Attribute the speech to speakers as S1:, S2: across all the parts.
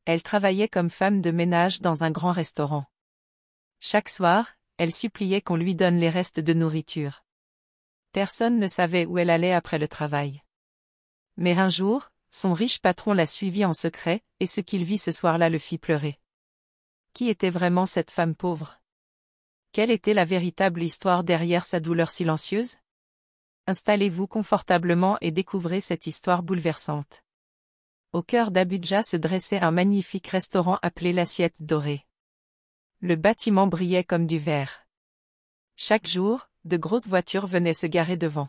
S1: Elle travaillait comme femme de ménage dans un grand restaurant. Chaque soir, elle suppliait qu'on lui donne les restes de nourriture. Personne ne savait où elle allait après le travail. Mais un jour, son riche patron la suivit en secret, et ce qu'il vit ce soir-là le fit pleurer. Qui était vraiment cette femme pauvre? Quelle était la véritable histoire derrière sa douleur silencieuse? Installez-vous confortablement et découvrez cette histoire bouleversante. Au cœur d'Abuja se dressait un magnifique restaurant appelé l'Assiette Dorée. Le bâtiment brillait comme du verre. Chaque jour, de grosses voitures venaient se garer devant.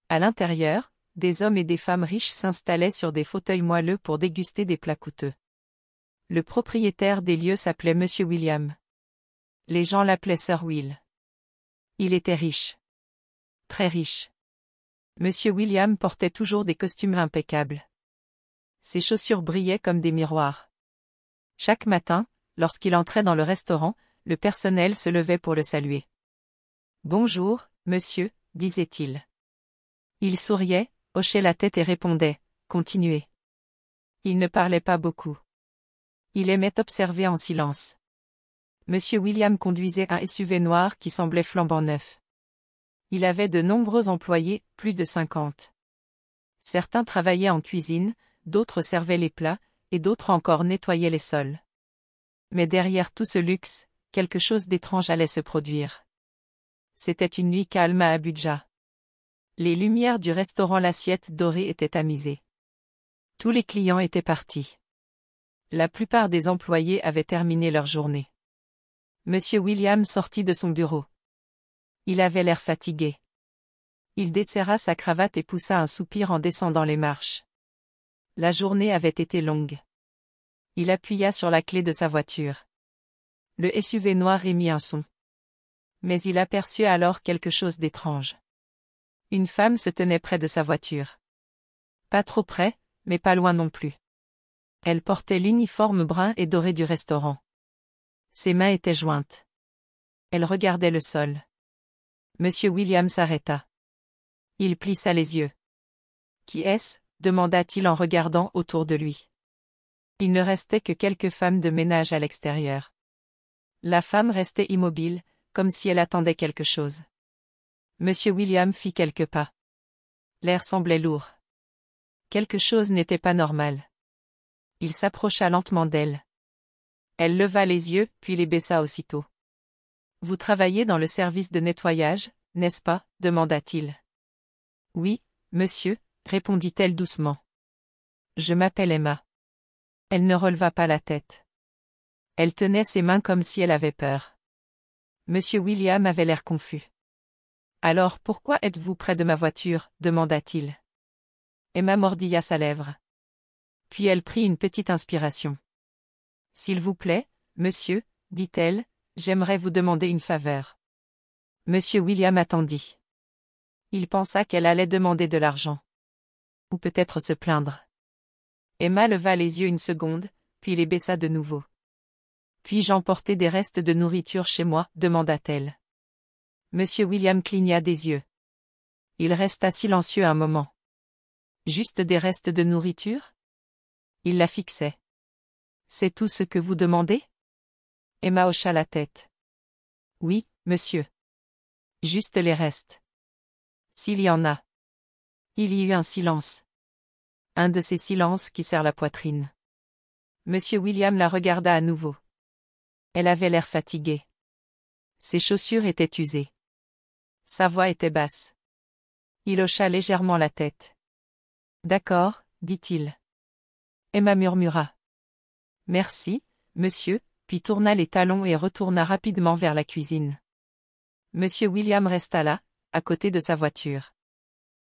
S1: À l'intérieur, des hommes et des femmes riches s'installaient sur des fauteuils moelleux pour déguster des plats coûteux. Le propriétaire des lieux s'appelait Monsieur William. Les gens l'appelaient Sir Will. Il était riche. Très riche. Monsieur William portait toujours des costumes impeccables. Ses chaussures brillaient comme des miroirs. Chaque matin, lorsqu'il entrait dans le restaurant, le personnel se levait pour le saluer. « Bonjour, monsieur », disait-il. Il souriait, hochait la tête et répondait « Continuez ». Il ne parlait pas beaucoup. Il aimait observer en silence. Monsieur William conduisait un SUV noir qui semblait flambant neuf. Il avait de nombreux employés, plus de 50. Certains travaillaient en cuisine, d'autres servaient les plats, et d'autres encore nettoyaient les sols. Mais derrière tout ce luxe, quelque chose d'étrange allait se produire. C'était une nuit calme à Abuja. Les lumières du restaurant L'Assiette Dorée étaient tamisées. Tous les clients étaient partis. La plupart des employés avaient terminé leur journée. Monsieur William sortit de son bureau. Il avait l'air fatigué. Il desserra sa cravate et poussa un soupir en descendant les marches. La journée avait été longue. Il appuya sur la clé de sa voiture. Le SUV noir émit un son. Mais il aperçut alors quelque chose d'étrange. Une femme se tenait près de sa voiture. Pas trop près, mais pas loin non plus. Elle portait l'uniforme brun et doré du restaurant. Ses mains étaient jointes. Elle regardait le sol. Monsieur William s'arrêta. Il plissa les yeux. « Qui est-ce » demanda-t-il en regardant autour de lui. Il ne restait que quelques femmes de ménage à l'extérieur. La femme restait immobile, comme si elle attendait quelque chose. Monsieur William fit quelques pas. L'air semblait lourd. Quelque chose n'était pas normal. Il s'approcha lentement d'elle. Elle leva les yeux, puis les baissa aussitôt. « Vous travaillez dans le service de nettoyage, n'est-ce pas » demanda-t-il. « Oui, monsieur » répondit-elle doucement. « Je m'appelle Emma. » Elle ne releva pas la tête. Elle tenait ses mains comme si elle avait peur. Monsieur William avait l'air confus. « Alors pourquoi êtes-vous près de ma voiture » demanda-t-il. Emma mordilla sa lèvre. Puis elle prit une petite inspiration. « S'il vous plaît, monsieur, » dit-elle, « j'aimerais vous demander une faveur. » Monsieur William attendit. Il pensa qu'elle allait demander de l'argent. Ou peut-être se plaindre. Emma leva les yeux une seconde, puis les baissa de nouveau. « Puis-je emporter des restes de nourriture chez moi » demanda-t-elle. Monsieur William cligna des yeux. Il resta silencieux un moment. « Juste des restes de nourriture » Il la fixait. « C'est tout ce que vous demandez » Emma hocha la tête. « Oui, monsieur. Juste les restes. S'il y en a. » Il y eut un silence. Un de ces silences qui serrent la poitrine. Monsieur William la regarda à nouveau. Elle avait l'air fatiguée. Ses chaussures étaient usées. Sa voix était basse. Il hocha légèrement la tête. « D'accord, » dit-il. Emma murmura. « Merci, monsieur », puis tourna les talons et retourna rapidement vers la cuisine. Monsieur William resta là, à côté de sa voiture.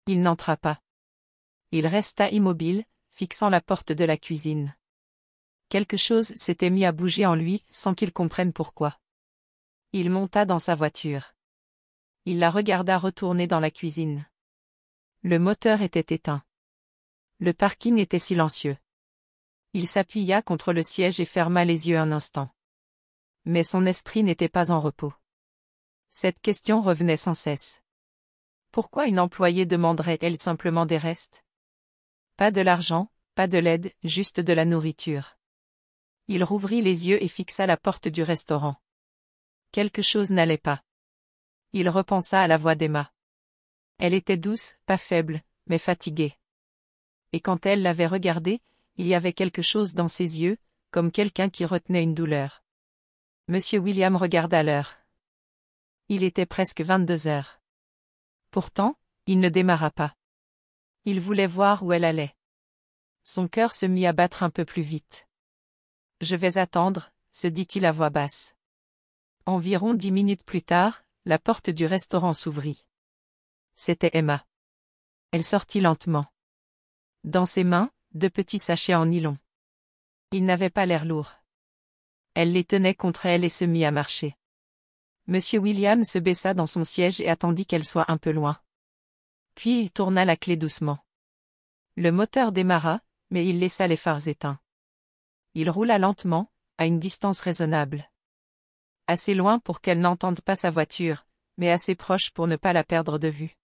S1: Il n'entra pas. Il resta immobile, fixant la porte de la cuisine. Quelque chose s'était mis à bouger en lui, sans qu'il comprenne pourquoi. Il monta dans sa voiture. Il la regarda retourner dans la cuisine. Le moteur était éteint. Le parking était silencieux. Il s'appuya contre le siège et ferma les yeux un instant. Mais son esprit n'était pas en repos. Cette question revenait sans cesse. Pourquoi une employée demanderait-elle simplement des restes? Pas de l'argent, pas de l'aide, juste de la nourriture. Il rouvrit les yeux et fixa la porte du restaurant. Quelque chose n'allait pas. Il repensa à la voix d'Emma. Elle était douce, pas faible, mais fatiguée. Et quand elle l'avait regardé, il y avait quelque chose dans ses yeux, comme quelqu'un qui retenait une douleur. Monsieur William regarda l'heure. Il était presque 22 heures. Pourtant, il ne démarra pas. Il voulait voir où elle allait. Son cœur se mit à battre un peu plus vite. Je vais attendre, se dit-il à voix basse. Environ 10 minutes plus tard, la porte du restaurant s'ouvrit. C'était Emma. Elle sortit lentement. Dans ses mains, 2 petits sachets en nylon. Ils n'avaient pas l'air lourds. Elle les tenait contre elle et se mit à marcher. Monsieur William se baissa dans son siège et attendit qu'elle soit un peu loin. Puis il tourna la clé doucement. Le moteur démarra, mais il laissa les phares éteints. Il roula lentement, à une distance raisonnable. Assez loin pour qu'elle n'entende pas sa voiture, mais assez proche pour ne pas la perdre de vue.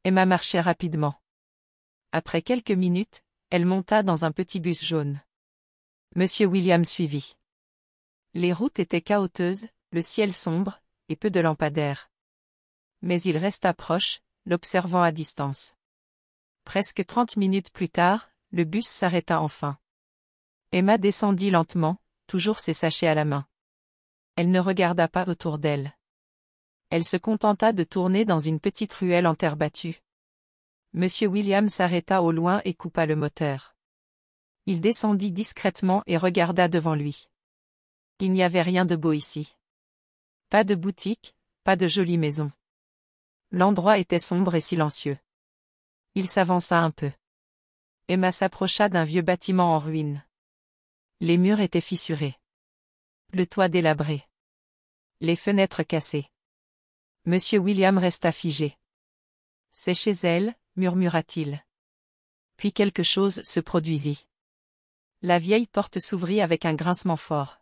S1: Emma marchait rapidement. Après quelques minutes, elle monta dans un petit bus jaune. Monsieur William suivit. Les routes étaient chaotiques, le ciel sombre, et peu de lampadaires. Mais il resta proche, l'observant à distance. Presque 30 minutes plus tard, le bus s'arrêta enfin. Emma descendit lentement, toujours ses sachets à la main. Elle ne regarda pas autour d'elle. Elle se contenta de tourner dans une petite ruelle en terre battue. Monsieur William s'arrêta au loin et coupa le moteur. Il descendit discrètement et regarda devant lui. Il n'y avait rien de beau ici. Pas de boutique, pas de jolie maison. L'endroit était sombre et silencieux. Il s'avança un peu. Emma s'approcha d'un vieux bâtiment en ruine. Les murs étaient fissurés. Le toit délabré. Les fenêtres cassées. Monsieur William resta figé. C'est chez elle, murmura-t-il. Puis quelque chose se produisit. La vieille porte s'ouvrit avec un grincement fort.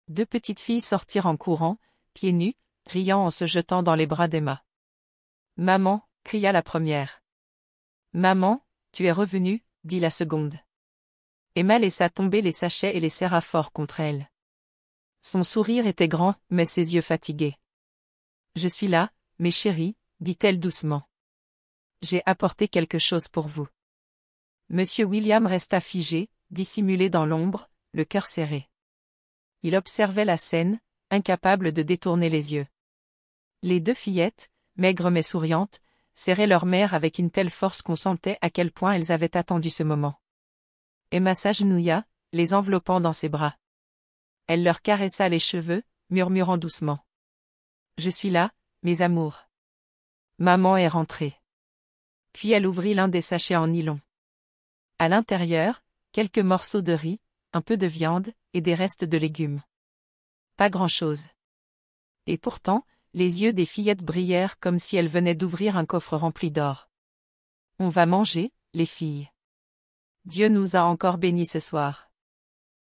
S1: 2 petites filles sortirent en courant, pieds nus, riant en se jetant dans les bras d'Emma. « Maman » cria la première. « Maman, tu es revenue » dit la seconde. Emma laissa tomber les sachets et les serra fort contre elle. Son sourire était grand, mais ses yeux fatigués. « Je suis là, mes chéris » dit-elle doucement. « J'ai apporté quelque chose pour vous. » Monsieur William resta figé, dissimulé dans l'ombre, le cœur serré. Il observait la scène, incapable de détourner les yeux. Les 2 fillettes, maigres mais souriantes, serraient leur mère avec une telle force qu'on sentait à quel point elles avaient attendu ce moment. Emma s'agenouilla, les enveloppant dans ses bras. Elle leur caressa les cheveux, murmurant doucement. « Je suis là, mes amours. Maman est rentrée. » Puis elle ouvrit l'un des sachets en nylon. À l'intérieur, quelques morceaux de riz, un peu de viande, et des restes de légumes. Pas grand-chose. Et pourtant, les yeux des fillettes brillèrent comme si elles venaient d'ouvrir un coffre rempli d'or. « On va manger, les filles. Dieu nous a encore bénis ce soir. »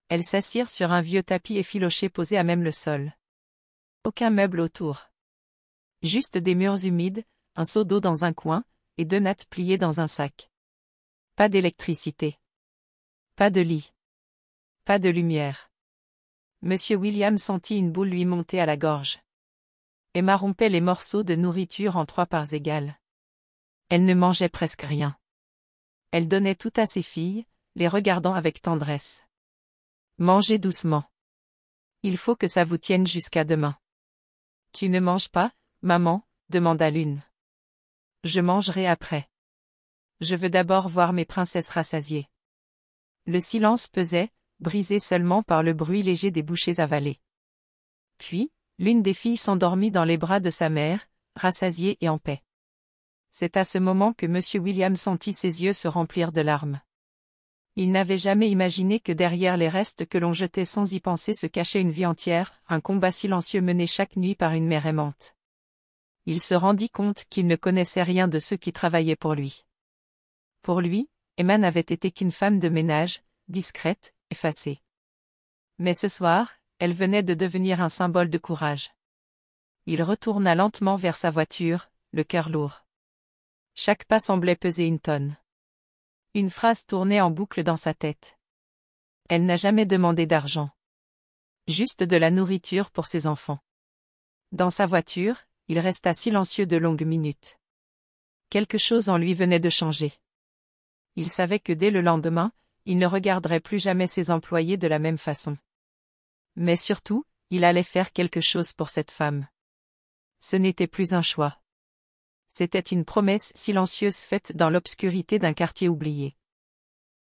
S1: Elles s'assirent sur un vieux tapis effiloché posé à même le sol. Aucun meuble autour. Juste des murs humides, un seau d'eau dans un coin, et 2 nattes pliées dans un sac. Pas d'électricité. Pas de lit. Pas de lumière. Monsieur William sentit une boule lui monter à la gorge. Emma rompait les morceaux de nourriture en 3 parts égales. Elle ne mangeait presque rien. Elle donnait tout à ses filles, les regardant avec tendresse. « Mangez doucement. Il faut que ça vous tienne jusqu'à demain. »« Tu ne manges pas, maman ?» demanda l'une. « Je mangerai après. Je veux d'abord voir mes princesses rassasiées. » Le silence pesait, brisé seulement par le bruit léger des bouchées avalées. Puis, l'une des filles s'endormit dans les bras de sa mère, rassasiée et en paix. C'est à ce moment que Monsieur William sentit ses yeux se remplir de larmes. Il n'avait jamais imaginé que derrière les restes que l'on jetait sans y penser se cachait une vie entière, un combat silencieux mené chaque nuit par une mère aimante. Il se rendit compte qu'il ne connaissait rien de ceux qui travaillaient pour lui. Pour lui, Emma n'avait été qu'une femme de ménage, discrète, effacée. Mais ce soir, elle venait de devenir un symbole de courage. Il retourna lentement vers sa voiture, le cœur lourd. Chaque pas semblait peser 1 tonne. Une phrase tournait en boucle dans sa tête. Elle n'a jamais demandé d'argent. Juste de la nourriture pour ses enfants. Dans sa voiture, il resta silencieux de longues minutes. Quelque chose en lui venait de changer. Il savait que dès le lendemain, il ne regarderait plus jamais ses employés de la même façon. Mais surtout, il allait faire quelque chose pour cette femme. Ce n'était plus un choix. C'était une promesse silencieuse faite dans l'obscurité d'un quartier oublié.